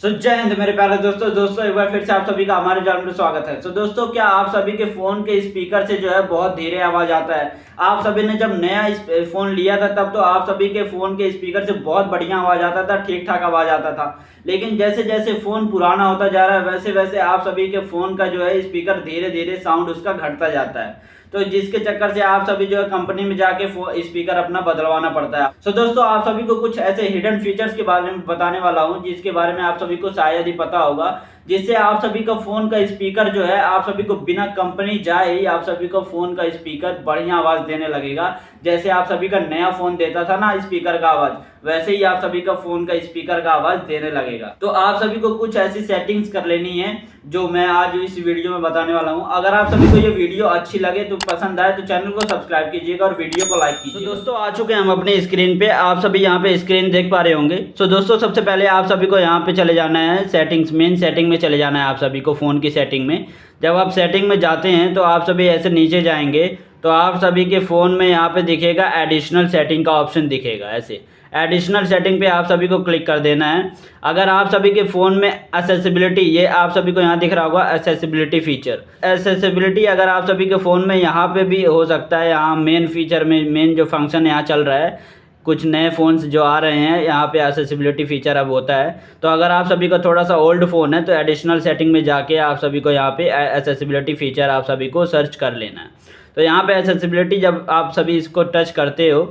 जय हिंद मेरे प्यारे दोस्तों एक बार फिर से आप सभी का हमारे चैनल में स्वागत है। दोस्तों, क्या आप सभी के फोन के स्पीकर से जो है बहुत धीरे आवाज आता है। आप सभी ने जब नया फोन लिया था तब तो आप सभी के फोन के स्पीकर से बहुत बढ़िया आवाज आता था, ठीक ठाक आवाज आता था। लेकिन जैसे जैसे फोन पुराना होता जा रहा है वैसे वैसे आप सभी के फोन का जो है स्पीकर धीरे धीरे साउंड उसका घटता जाता है। तो जिसके चक्कर से आप सभी जो है कंपनी में जाके स्पीकर अपना बदलवाना पड़ता है। दोस्तों, आप सभी को कुछ ऐसे हिडन फीचर्स के बारे में बताने वाला हूं जिसके बारे में आप सभी को शायद ही पता होगा, जिससे आप सभी का फोन का स्पीकर जो है आप सभी को बिना कंपनी जाए ही आप सभी को फोन का स्पीकर बढ़िया आवाज देने लगेगा। जैसे आप सभी का नया फोन देता था ना स्पीकर का आवाज, वैसे ही आप सभी का फोन का स्पीकर का आवाज देने लगेगा। तो आप सभी को कुछ ऐसी सेटिंग्स कर लेनी है जो मैं आज इस वीडियो में बताने वाला हूं। अगर आप सभी को ये वीडियो अच्छी लगे तो पसंद आए तो चैनल को सब्सक्राइब कीजिएगा और वीडियो को लाइक कीजिए। दोस्तों, आ चुके हैं हम अपने स्क्रीन पे, आप सभी यहाँ पे स्क्रीन देख पा रहे होंगे। दोस्तों, सबसे पहले आप सभी को यहाँ पे चले जाना है सेटिंग्स, मेन सेटिंग में चले जाना है आप सभी को फोन की सेटिंग में। जब आप सेटिंग में जाते हैं तो आप सभी ऐसे नीचे जाएंगे तो आप सभी के फ़ोन में यहाँ पे दिखेगा एडिशनल सेटिंग का ऑप्शन दिखेगा। ऐसे एडिशनल सेटिंग पे आप सभी को क्लिक कर देना है। अगर आप सभी के फ़ोन में एक्सेसिबिलिटी, ये आप सभी को यहाँ दिख रहा होगा एक्सेसिबिलिटी फीचर, एक्सेसिबिलिटी अगर आप सभी के फ़ोन में यहाँ पे भी हो सकता है। यहाँ मेन फीचर में मेन जो फंक्शन यहाँ चल रहा है, कुछ नए फ़ोन्स जो आ रहे हैं यहाँ पे एक्सेसिबिलिटी फ़ीचर अब होता है। तो अगर आप सभी का थोड़ा सा ओल्ड फ़ोन है तो एडिशनल सेटिंग में जाके आप सभी को यहाँ पे एक्सेसिबिलिटी फ़ीचर आप सभी को सर्च कर लेना है। तो यहाँ पे एक्सेसिबिलिटी जब आप सभी इसको टच करते हो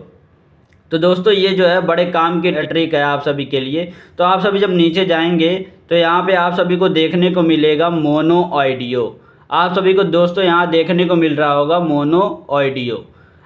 तो दोस्तों ये जो है बड़े काम की ट्रिक है आप सभी के लिए। तो आप सभी जब नीचे जाएंगे तो यहाँ पे आप सभी को देखने को मिलेगा मोनो ऑडियो। आप सभी को दोस्तों यहाँ देखने को मिल रहा होगा मोनो ऑडियो।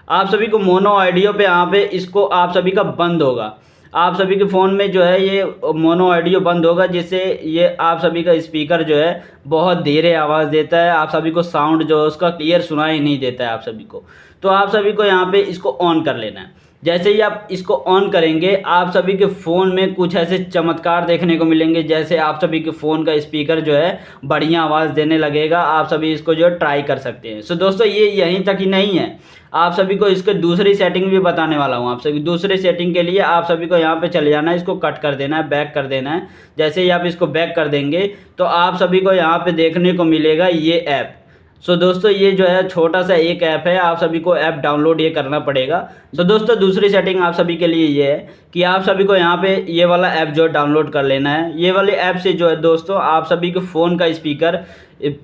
आप सभी को मोनो ऑडियो पे यहाँ पे इसको आप सभी का बंद होगा। आप सभी के फ़ोन में जो है ये मोनो ऑडियो बंद होगा, जिससे ये आप सभी का स्पीकर जो है बहुत धीरे आवाज़ देता है। आप सभी को साउंड जो है उसका क्लियर सुनाई नहीं देता है आप सभी को। तो आप सभी को यहाँ पे इसको ऑन कर लेना है। जैसे ही आप इसको ऑन करेंगे आप सभी के फ़ोन में कुछ ऐसे चमत्कार देखने को मिलेंगे, जैसे आप सभी के फ़ोन का स्पीकर जो है बढ़िया आवाज़ देने लगेगा। आप सभी इसको जो है ट्राई कर सकते हैं। दोस्तों, ये यहीं तक ही नहीं है, आप सभी को इसके दूसरी सेटिंग भी बताने वाला हूँ। आप सभी दूसरी सेटिंग के लिए आप सभी को यहाँ पे चले जाना है, इसको कट कर देना है, बैक कर देना है। जैसे ही आप इसको बैक कर देंगे तो आप सभी को यहाँ पे देखने को मिलेगा ये ऐप। दोस्तों, ये जो है छोटा सा एक ऐप है, आप सभी को ऐप डाउनलोड ये करना पड़ेगा। दोस्तों, दूसरी सेटिंग आप सभी के लिए ये है कि आप सभी को यहाँ पे ये वाला ऐप जो है डाउनलोड कर लेना है। ये वाले ऐप से जो है दोस्तों आप सभी के फ़ोन का स्पीकर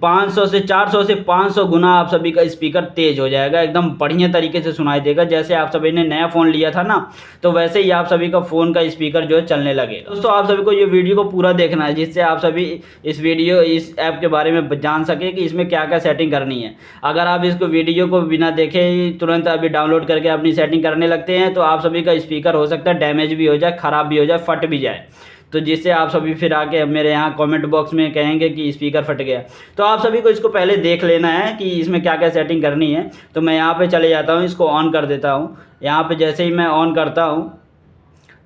500 से 400 से 500 गुना आप सभी का स्पीकर तेज़ हो जाएगा, एकदम बढ़िया तरीके से सुनाई देगा। जैसे आप सभी ने नया फ़ोन लिया था ना, तो वैसे ही आप सभी का फ़ोन का स्पीकर जो है चलने लगेगा। दोस्तों, आप सभी को ये वीडियो को पूरा देखना है, जिससे आप सभी इस ऐप के बारे में जान सके कि इसमें क्या क्या सेटिंग करनी है। अगर आप इसको वीडियो को बिना देखे ही तुरंत अभी डाउनलोड करके अपनी सेटिंग करने लगते हैं तो आप सभी का स्पीकर हो सकता है डैमेज भी हो जाए, ख़राब भी हो जाए, फट भी जाए। तो जिससे आप सभी फिर आके मेरे यहाँ कमेंट बॉक्स में कहेंगे कि स्पीकर फट गया। तो आप सभी को इसको पहले देख लेना है कि इसमें क्या क्या सेटिंग करनी है। तो मैं यहाँ पे चले जाता हूँ, इसको ऑन कर देता हूँ। यहाँ पे जैसे ही मैं ऑन करता हूँ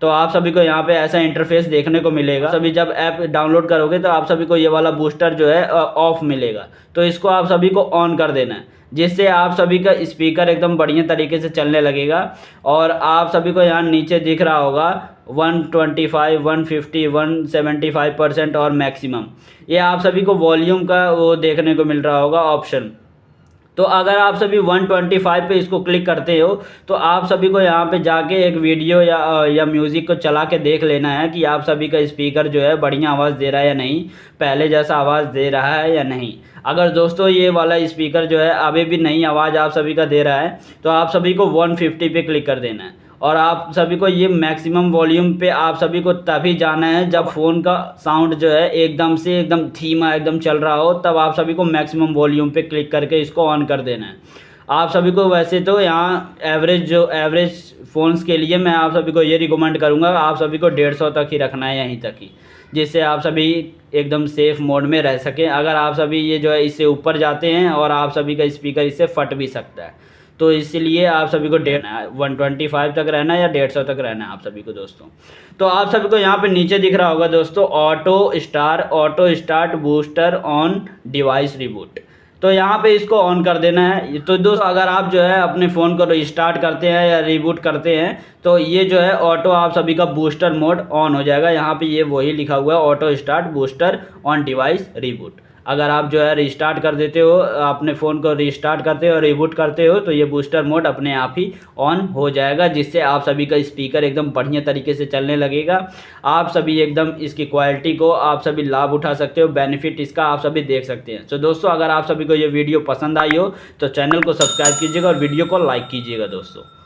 तो आप सभी को यहाँ पे ऐसा इंटरफेस देखने को मिलेगा। सभी जब ऐप डाउनलोड करोगे तो आप सभी को ये वाला बूस्टर जो है ऑफ मिलेगा। तो इसको आप सभी को ऑन कर देना है, जिससे आप सभी का स्पीकर एकदम बढ़िया तरीके से चलने लगेगा। और आप सभी को यहाँ नीचे दिख रहा होगा 125, 150, 175% और मैक्सिमम, ये आप सभी को वॉल्यूम का वो देखने को मिल रहा होगा ऑप्शन। तो अगर आप सभी 125 पे इसको क्लिक करते हो तो आप सभी को यहाँ पे जाके एक वीडियो या म्यूज़िक को चला के देख लेना है कि आप सभी का स्पीकर जो है बढ़िया आवाज़ दे रहा है या नहीं, पहले जैसा आवाज़ दे रहा है या नहीं। अगर दोस्तों ये वाला स्पीकर जो है अभी भी नई आवाज़ आप सभी का दे रहा है तो आप सभी को 150 पे क्लिक कर देना है। और आप सभी को ये मैक्सिमम वॉल्यूम पे आप सभी को तभी जाना है जब फ़ोन का साउंड जो है एकदम धीमा एकदम चल रहा हो, तब आप सभी को मैक्सिमम वॉल्यूम पे क्लिक करके इसको ऑन कर देना है। आप सभी को वैसे तो यहाँ एवरेज फ़ोन्स के लिए मैं आप सभी को ये रिकमेंड करूँगा, आप सभी को 150 तक ही रखना है, यहीं तक ही, जिससे आप सभी एकदम सेफ़ मोड में रह सकें। अगर आप सभी ये जो है इससे ऊपर जाते हैं और आप सभी का स्पीकर इससे फट भी सकता है, तो इसलिए आप सभी को 125 तक रहना है या 150 तक रहना है आप सभी को दोस्तों। तो आप सभी को यहाँ पे नीचे दिख रहा होगा दोस्तों auto start booster on device reboot. तो यहाँ पे इसको ऑन कर देना है। तो दोस्तों अगर आप जो है अपने फ़ोन को रिस्टार्ट करते हैं या रीबूट करते हैं तो ये जो है ऑटो आप सभी का बूस्टर मोड ऑन हो जाएगा। यहाँ पे ये वही लिखा हुआ है, auto start booster on device reboot. अगर आप जो है रिस्टार्ट कर देते हो, अपने फ़ोन को रिस्टार्ट करते हो, रीबूट करते हो, तो ये बूस्टर मोड अपने आप ही ऑन हो जाएगा, जिससे आप सभी का स्पीकर एकदम बढ़िया तरीके से चलने लगेगा। आप सभी एकदम इसकी क्वालिटी को आप सभी लाभ उठा सकते हो, बेनिफिट इसका आप सभी देख सकते हैं। तो दोस्तों अगर आप सभी को ये वीडियो पसंद आई हो तो चैनल को सब्सक्राइब कीजिएगा और वीडियो को लाइक कीजिएगा दोस्तों।